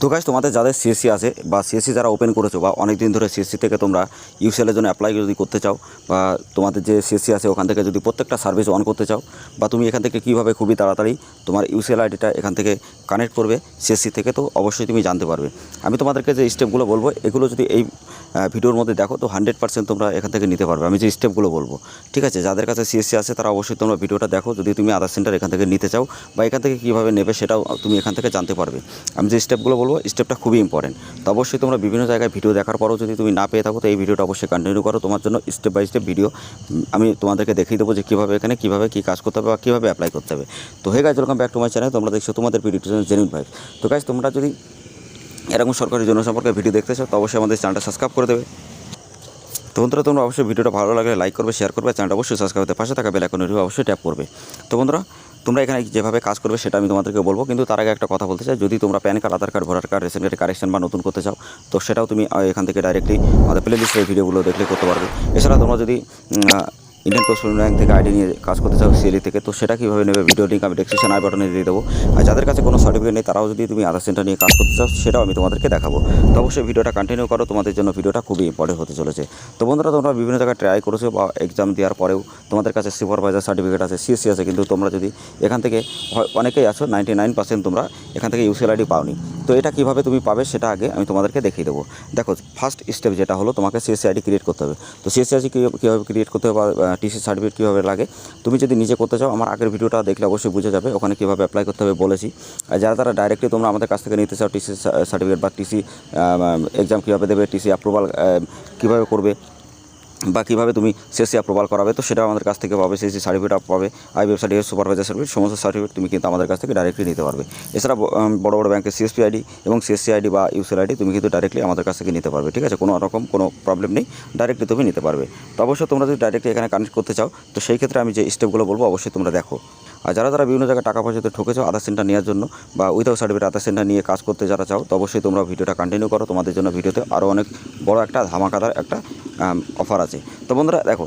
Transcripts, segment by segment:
তো গাইস তোমাদের যাদের সিএসসি আছে বা সিএসসি যারা ওপেন করেছো বা অনেক দিন ধরে সিএসসি থেকে তোমরা ইউসিএলের জন্য অ্যাপ্লাই যদি করতে চাও বা তোমাদের যে সিএসসি আছে ওখান থেকে যদি প্রত্যেকটা সার্ভিস অন করতে চাও বা তুমি এখান থেকে কীভাবে খুবই তাড়াতাড়ি তোমার ইউসিএল আইডিটা এখান থেকে কানেক্ট করবে সিএসসি থেকে, তো অবশ্যই তুমি জানতে পারবে। আমি তোমাদেরকে যে স্টেপগুলো বলবো এগুলো যদি এই ভিডিওর মধ্যে দেখো তো 100% তোমরা এখান থেকে নিতে পারবে। আমি যে স্টেপগুলো বলবো, ঠিক আছে, যাদের কাছে সিএসসি আছে তারা অবশ্যই তোমরা ভিডিওটা দেখো যদি তুমি আধার সেন্টার এখান থেকে নিতে চাও বা এখান থেকে কীভাবে নেবে সেটাও তুমি এখান থেকে জানতে পারবে। আমি যে স্টেপগুলো বলবো স্টেপটা খুবই ইম্পর্টেন্ট। তো অবশ্যই তোমরা বিভিন্ন জায়গায় ভিডিও দেখার পরও যদি তুমি না পেয়ে থাকো তো এই ভিডিওটা অবশ্যই কন্টিনিউ করো। তোমার জন্য স্টেপ বাই স্টেপ ভিডিও আমি তোমাদেরকে দেখিয়ে দেবো যে কীভাবে এখানে কীভাবে কী কাজ করতে হবে বা কীভাবে অ্যাপ্লাই করতে হবে। তো hey guys, welcome back to my channel. তোমরা দেখছো তোমাদের ভিডিও জেনুইন ভাইব। তো গাইজ, তোমরা যদি এরকম সরকারি জনসম্পর্কে ভিডিও দেখতে চাও তো অবশ্যই আমাদের চ্যানেলটা সাবস্ক্রাইব করে দেবে। তো বন্ধুরা, তোমরা অবশ্যই ভিডিওটা ভালো লাগলে লাইক করবে, শেয়ার করবে, চ্যানেলটা অবশ্যই সাবস্ক্রাইব করতে পাশে থাকা বেল আইকনের অবশ্যই ট্যাপ করবে। তো বন্ধুরা, তোমরা এখানে যেভাবে কাজ করবে সেটা আমি তোমাদেরকে বলবো, কিন্তু তার আগে একটা কথা বলতে চাই, যদি তোমরা প্যান কার্ড, আধার কার্ড, ভোটার কার্ড, রেশন কার্ডের কারেকশন বা নতুন করতে চাও তো সেটাও তুমি এখান থেকে ডাইরেক্টলি আমাদের প্লে লিস্টের ভিডিওগুলো দেখলে করতে পারবে। এছাড়া তোমরা যদি ইন্ডিয়ান পোস্ট পেমেন্ট ব্যাঙ্ক থেকে আইডি নিয়ে কাজ করতে চাও সিএলই থেকে, তো সেটা কীভাবে নেবে ভিডিও লিঙ্ক আমি ডেসক্রিপশন আই বাটনে দিয়ে দেবো। আর যাদের কাছে কোনো সার্টিফিকেট নেই তারাও যদি তুমি আধার সেন্টার নিয়ে কাজ করতে চাও সেটাও আমি তোমাদেরকে দেখাবো। তো অবশ্যই ভিডিওটা কন্টিনিউ করো, তোমাদের জন্য ভিডিওটা খুবই ইম্পর্টেন্ট হতে চলেছে। তো বন্ধুরা, তোমরা বিভিন্ন জায়গায় ট্রাই করেছো বা এক্সাম দেওয়ার পরেও তোমাদের কাছে সুপারভাইজার সার্টিফিকেট আছে, সিএসসি আছে, কিন্তু তোমরা যদি এখান থেকে অনেকেই আছো 99% তোমরা এখান থেকে ইউসিএল আইডি পাওনি। তো এটা কীভাবে তুমি পাবে সেটা আগে আমি তোমাদেরকে দেখিয়ে দেবো। দেখো, ফার্স্ট স্টেপ যেটা হলো তোমাকে সিএসসি আইডি ক্রিয়েট করতে হবে। তো সিএসসি আইডি কীভাবে ক্রিয়েট করতে হবে বা টিসি সার্টিফিকেট কীভাবে লাগে তুমি যদি নিজে করতে চাও আমার আগের ভিডিওটা দেখলে অবশ্যই বুঝে যাবে, ওখানে কীভাবে অ্যাপ্লাই করতে হবে বলেছি। আর যারা ডাইরেক্টলি তোমরা আমাদের কাছ থেকে নিতে চাও টিসি সার্টিফিকেট বা টিসি এক্সাম কীভাবে দেবে, টিসি অ্যাপ্রুভাল কীভাবে করবে বা কীভাবে তুমি সিএসসি অ্যাপ্রুভাল করাবে, তো সেটাও আমাদের কাছ থেকে পাবে। সিএসসি সার্টিফিকেট পাবে, আইবিএফ সার্টিফিকেট, সুপারভাইজার সার্টিফিকেট, সমস্ত সার্টিফিকেট তুমি কিন্তু আমাদের কাছ থেকে ডাইরেক্টলি নিতে পারবে। এছাড়া বড় বড় ব্যাংকের সিএসপি আইডি এবং সিএসসি আইডি বা ইউসিএল আইডি তুমি কিন্তু ডাইরেক্টলি আমাদের কাছ থেকে নিতে পারবে, ঠিক আছে, কোনো রকম কোনো প্রবলেম নেই, ডাইরেক্টলি তুমি নিতে পারবে। তো অবশ্যই তোমরা যদি ডাইরেক্টলি এখানে কানেক্ট করতে চাও তো সেই ক্ষেত্রে আমি যে স্টেপগুলো বলবো অবশ্যই তোমরা দেখো। আর যারা বিভিন্ন জায়গায় টাকা পয়সাতে ঠকেছো আধার সেন্টার নেওয়ার জন্য বা উইদাউট সার্টিফিকেট আধার সেন্টার নিয়ে কাজ করতে যারা চাও তো অবশ্যই তোমরা ভিডিওটা কন্টিনিউ করো, তোমাদের জন্য ভিডিওতে আরও অনেক বড় একটা ধামাকাদার একটা অফার আছে। তো বন্ধুরা দেখো,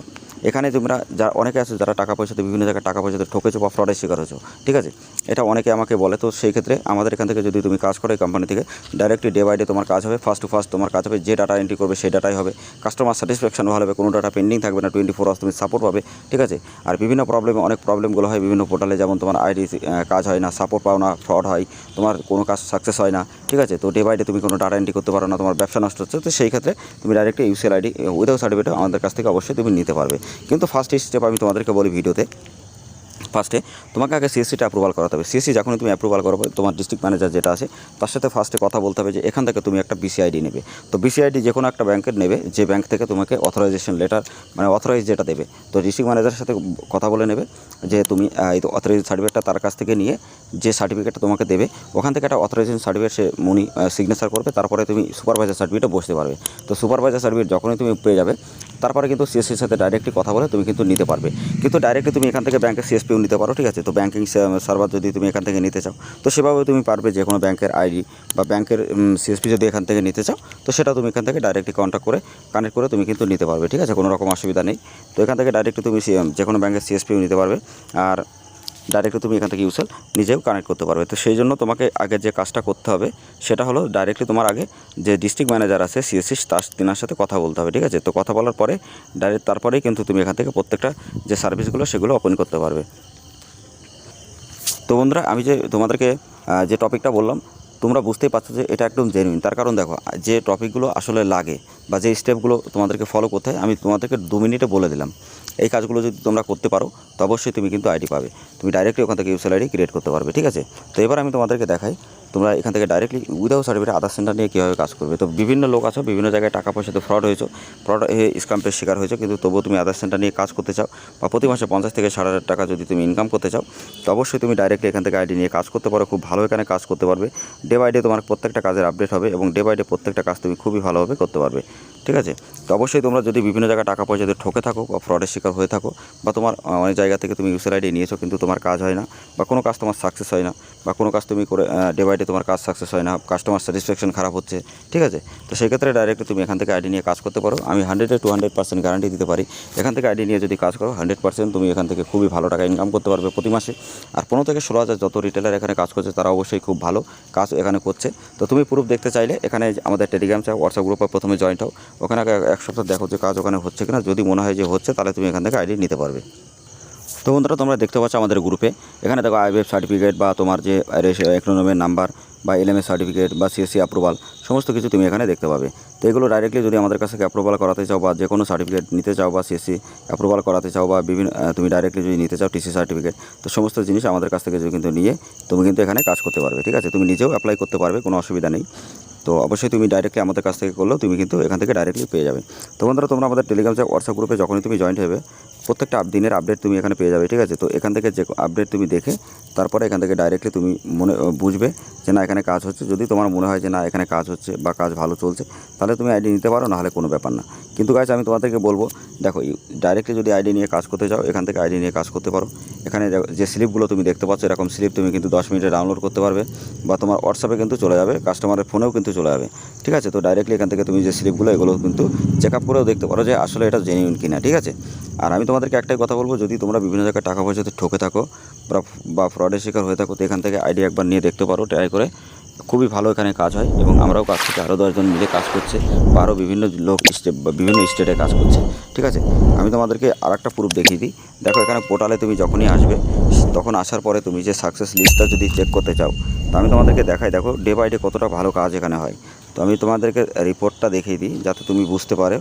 এখানে তোমরা যারা অনেকে আছো যারা টাকা পয়সাতে বিভিন্ন জায়গায় টাকা পয়সাতে ঠকেছো বা ফ্রডের শিকার হয়েছো, ঠিক আছে, এটা অনেকে আমাকে বলে। তো সেই ক্ষেত্রে আমাদের এখান থেকে যদি তুমি কাজ করো এই কোম্পানি থেকে ডাইরেক্টলি ডে বাই ডে তোমার কাজ হবে, ফার্স্ট টু ফার্স্ট তোমার কাজ হবে, যে ডাটা এন্ট্রি করবে সেই ডাটাই হবে, কাস্টমার স্যাটিসফ্যাকশন ভালো হবে, কোনো ডাটা পেন্ডিং থাকবে না, 24 আওয়ার্স তুমি সাপোর্ট পাবে, ঠিক আছে। আর বিভিন্ন অনেক প্রবলেমগুলো হয় বিভিন্ন পোর্টালে, যেমন তোমার আইডি কাজ হয় না, সাপোর্ট পাও না, ফ্রড হয়, তোমার কোনো কাজ সাকসেস হয় না, ঠিক আছে। তো ডে বাই ডে তুমি কোনো ডাটা এন্ট্রি করতে পারো না, তোমার ব্যবসা নষ্ট হচ্ছে, তো সেই ক্ষেত্রে তুমি directly UCL ID without certificate আমাদের কাছ থেকে অবশ্যই তুমি নিতে পারবে। কিন্তু ফার্স্ট স্টেপ আমি তোমাদেরকে বলি ভিডিওতে, ফার্স্টে তোমাকে আগে সিএসসিটা অ্যাপ্রুভাল করাতে হবে। সিএসসি যখনই তুমি অ্যাপ্রুভাল করবে তোমার ডিস্ট্রিক্ট ম্যানেজার যেটা আছে তার সাথে ফার্স্টে কথা বলতে হবে যে এখান থেকে তুমি একটা বিসিআইডি নেবে। তো বিসিআইডি যে কোনো একটা ব্যাংকের নেবে, যে ব্যাংক থেকে তোমাকে অথরাইজেশন লেটার মানে অথরাইজ যেটা দেবে, তো ডিস্ট্রিক্ট ম্যানেজারের সাথে কথা বলে নেবে যে তুমি এই অথরাইজ সার্টিফিকেটটা তার কাছ থেকে নিয়ে যে সার্টিফিকেটটা তোমাকে দেবে ওখান থেকে একটা অথরাইজেশন সার্টিফিকেট সে সিগনেচার করবে, তারপরে তুমি সুপারভাইজার সার্টিফিকেটে বসতে পারবে। তো সুপারভাইজার সার্টিফিকেট যখনই তুমি পেয়ে যাবে তারপরে কিন্তু সিএসসির সাথে ডাইরেক্টলি কথা বলে তুমি কিন্তু নিতে পারবে। কিন্তু ডাইরেক্টলি তুমি এখান থেকে ব্যাংকের সিএসপিও নিতে পারো, ঠিক আছে। তো ব্যাংকিং সার্ভার যদি তুমি এখান থেকে নিতে চাও তো সেভাবে তুমি পারবে, যে কোনো ব্যাংকের আইডি বা ব্যাংকের সিএসপি যদি এখান থেকে নিতে চাও তো সেটা তুমি এখান থেকে ডাইরেক্টলি কন্ট্যাক্ট করে কানেক্ট করে তুমি কিন্তু নিতে পারবে, ঠিক আছে, কোনো রকম অসুবিধা নেই। তো এখান থেকে ডাইরেক্টলি তুমি যে কোনো ব্যাংকের সিএসপিও নিতে পারবে আর ডাইরেক্টলি তুমি এখান থেকে ইউসিএল নিজেও কানেক্ট করতে পারবে। তো সেই জন্য তোমাকে আগে যে কাজটা করতে হবে সেটা হলো ডাইরেক্টলি তোমার আগে যে ডিস্ট্রিক্ট ম্যানেজার আছে সিএসসি তিনার সাথে কথা বলতে হবে, ঠিক আছে। তো কথা বলার পরে ডাইরেক্ট তারপরেই কিন্তু তুমি এখান থেকে প্রত্যেকটা যে সার্ভিসগুলো সেগুলো ওপেন করতে পারবে। তো বন্ধুরা, আমি যে তোমাদেরকে যে টপিকটা বললাম তোমরা বুঝতেই পারছো যে এটা একদম জেনুইন। তার কারণ দেখো, যে টপিকগুলো আসলে লাগে বা যে স্টেপগুলো তোমাদেরকে ফলো করতে হয় আমি তোমাদেরকে 2 মিনিটে বলে দিলাম। এই কাজগুলো যদি তোমরা করতে পারো তো অবশ্যই তুমি কিন্তু আইডি পাবে, তুমি ডাইরেক্টলি ওখান থেকে ইউসিএল আইডি ক্রিয়েট করতে পারবে, ঠিক আছে। তো এবার আমি তোমাদেরকে দেখাই তোমরা এখান থেকে ডাইরেক্টলি উইদাউট সার্টিফিকেট আধার সেন্টার নিয়ে কীভাবে কাজ করবে। তো বিভিন্ন লোক আছো বিভিন্ন জায়গায় টাকা পয়সাতে ফ্রড হয়েছো, স্ক্যামের শিকার হয়েছো, কিন্তু তবুও তুমি আধার সেন্টার নিয়ে কাজ করতে চাও বা প্রতি মাসে 50 থেকে 60,000 টাকা যদি তুমি ইনকাম করতে চাও তো অবশ্যই তুমি ডাইরেক্টলি এখান থেকে আইডি নিয়ে কাজ করতে পারো, খুব ভালো এখানে কাজ করতে পারবে। ডে বাই ডে তোমার প্রত্যেকটা কাজের আপডেট হবে এবং ডে বাই ডে প্রত্যেকটা কাজ তুমি খুবই ভালোভাবে করতে পারবে, ঠিক আছে। তো অবশ্যই তোমরা যদি বিভিন্ন জায়গায় টাকা পয়সাতে ঠকে থাকো বা ফ্রডের শিকার হয়ে থাকো বা তোমার অনেক জায়গা থেকে তুমি ইউসিএল আইডি নিয়েছো কিন্তু তোমার কাজ হয় না বা কোনো কাজ তোমার সাকসেস হয় না বা কোনো কাজ তুমি করে ডে বাই ডে আইডি তোমার কাজ সাকসেস হয় না, কাস্টমার স্যাটিসফ্যাকশন খারাপ হচ্ছে, ঠিক আছে। তো সেই ক্ষেত্রে ডাইরেক্টলি তুমি এখান থেকে আইডি নিয়ে কাজ করতে পারো। আমি 100-200% গ্যারান্টি দিতে পারি, এখান থেকে আইডি নিয়ে যদি কাজ করো 100% তুমি এখান থেকে খুবই ভালো টাকা ইনকাম করতে পারবে প্রতি মাসে। আর 15 থেকে 16 হাজার যত রিটেলার এখানে কাজ করছে তারা অবশ্যই খুব ভালো কাজ এখানে করছে। তো তুমি প্রুফ দেখতে চাইলে এখানে আমাদের টেলিগ্রাম হোয়াটসঅ্যাপ গ্রুপে প্রথমে জয়েন্ট হও, ওখানে এক সপ্তাহ দেখো যে কাজ ওখানে হচ্ছে কিনা, যদি মনে হয় যে হচ্ছে তাহলে তুমি এখান থেকে আইডি নিতে পারবে। তো বন্ধুরা তোমরা দেখতে পাচ্ছ আমাদের গ্রুপে এখানে দেখো আইবিএফ সার্টিফিকেট বা তোমার যে একনোনমের নাম্বার বা এলএমএস সার্টিফিকেট বা সিএসসি অ্যাপ্রুভাল সমস্ত কিছু তুমি এখানে দেখতে পাবে। তো এগুলো ডাইরেক্টলি যদি আমাদের কাছ থেকে অ্যাপ্রুভাল করাতে চাও বা যে কোনো সার্টিফিকেট নিতে চাও বা সিএসসি অ্যাপ্রুভাল করাতে চাও বা বিভিন্ন তুমি ডাইরেক্টলি যদি নিতে চাও টিসি সার্টিফিকেট, তো সমস্ত জিনিস আমাদের কাছ থেকে কিন্তু নিয়ে তুমি কিন্তু এখানে কাজ করতে পারবে, ঠিক আছে। তুমি নিজেও অ্যাপ্লাই করতে পারবে, কোনো অসুবিধা নেই। তো অবশ্যই তুমি ডাইরেক্টলি আমাদের কাছ থেকে করলেও তুমি কিন্তু এখান থেকে ডাইরেক্টলি পেয়ে যাবে। তো বন্ধুরা তোমরা আমাদের টেলিগ্রাম হোয়াটসঅ্যাপ গ্রুপে যখনই তুমি জয়েন্ট হবে প্রত্যেকটা দিনের আপডেট তুমি এখানে পেয়ে যাবে, ঠিক আছে। তো এখান থেকে যে আপডেট তুমি দেখে তারপরে এখান থেকে ডাইরেক্টলি তুমি বুঝবে যে না এখানে কাজ হচ্ছে। যদি তোমার মনে হয় যে না এখানে কাজ হচ্ছে বা কাজ ভালো চলছে তাহলে তুমি আইডি নিতে পারো, নাহলে কোনো ব্যাপার না। কিন্তু গাইস আমি তোমাদেরকে বলবো দেখো ডাইরেক্টলি যদি আইডি নিয়ে কাজ করতে চাও এখান থেকে আইডি নিয়ে কাজ করতে পারো। এখানে যে স্লিপগুলো তুমি দেখতে পাচ্ছ এরকম স্লিপ তুমি কিন্তু 10 মিনিটে ডাউনলোড করতে পারবে বা তোমার হোয়াটসঅ্যাপে কিন্তু চলে যাবে, কাস্টমারের ফোনেও কিন্তু চলে যাবে, ঠিক আছে। তো ডাইরেক্টলি এখান থেকে তুমি যে স্লিপগুলো এগুলো কিন্তু চেক আপ করেও দেখতে পারো যে আসলে এটা জেনুইন কিনা, ঠিক আছে। আর আমি তোমাদেরকে একটাই কথা বলবো, যদি তোমরা বিভিন্ন জায়গায় টাকা পয়সাতে ঠকে থাকো বা ফ্রডের শিকার হয়ে থাকো তো এখান থেকে আইডি একবার নিয়ে দেখতে পারো ট্রাই করে, খুবই ভালো এখানে কাজ হয় এবং আমরাও কাজ করছি, আরও 10 জন মিলে কাজ করছে বা আরও বিভিন্ন লোক বিভিন্ন স্টেটে কাজ করছে, ঠিক আছে। আমি তোমাদেরকে আরেকটা প্রুফ দেখিয়ে দিই। দেখো এখানে পোর্টালে তুমি যখনই আসবে তখন আসার পরে তুমি যে সাকসেস লিস্টটা যদি চেক করতে চাও তো আমি তোমাদেরকে দেখাই, দেখো ডে বাই ডে কতটা ভালো কাজ এখানে হয়। তো আমি তোমাদেরকে রিপোর্টটা দেখিয়ে দিই যাতে তুমি বুঝতে পারো।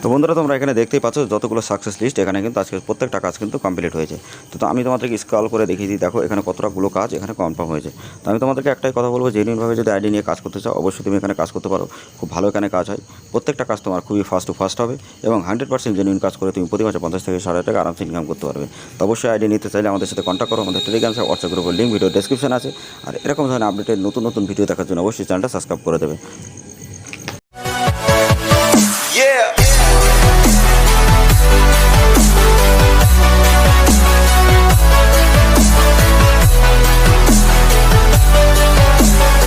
তো বন্ধুরা তোমরা এখানে দেখতেই পাচ্ছ যতগুলো সাকসেস লিস্ট এখানে কিন্তু আজকে প্রত্যেকটা কাজ কিন্তু কমপ্লিট হয়েছে। তো আমি তোমাদেরকে স্ক্রল করে দেখিয়ে দিই, দেখো এখানে কতটাগুলো কাজ এখানে কনফার্ম হয়েছে। তো আমি তোমাদেরকে একটাই কথা বলবো, জেনুইনভাবে যদি আইডি নিয়ে কাজ করতে চাও অবশ্যই তুমি এখানে কাজ করতে পারো, খুব ভালো এখানে কাজ হয়। প্রত্যেকটা কাজ তোমার খুবই ফাস্ট হবে এবং 100% জেনুইন কাজ করে তুমি প্রতি মাসে 50 থেকে 60 টাকা আরামসে ইনকাম করতে পারবে। তো অবশ্যই আইডি নিতে চাইলে আমাদের সাথে কন্ট্যাক্ট করো, আমাদের টেলিগ্রাম হোয়াটসঅ্যাপ গ্রুপের লিঙ্ক ভিডিও ডেসক্রিপশন আছে। আর এরকম ধরনের আপডেটের নতুন ভিডিও দেখার জন্য অবশ্যই চ্যানেলটা সাবস্ক্রাইব করে দেবে।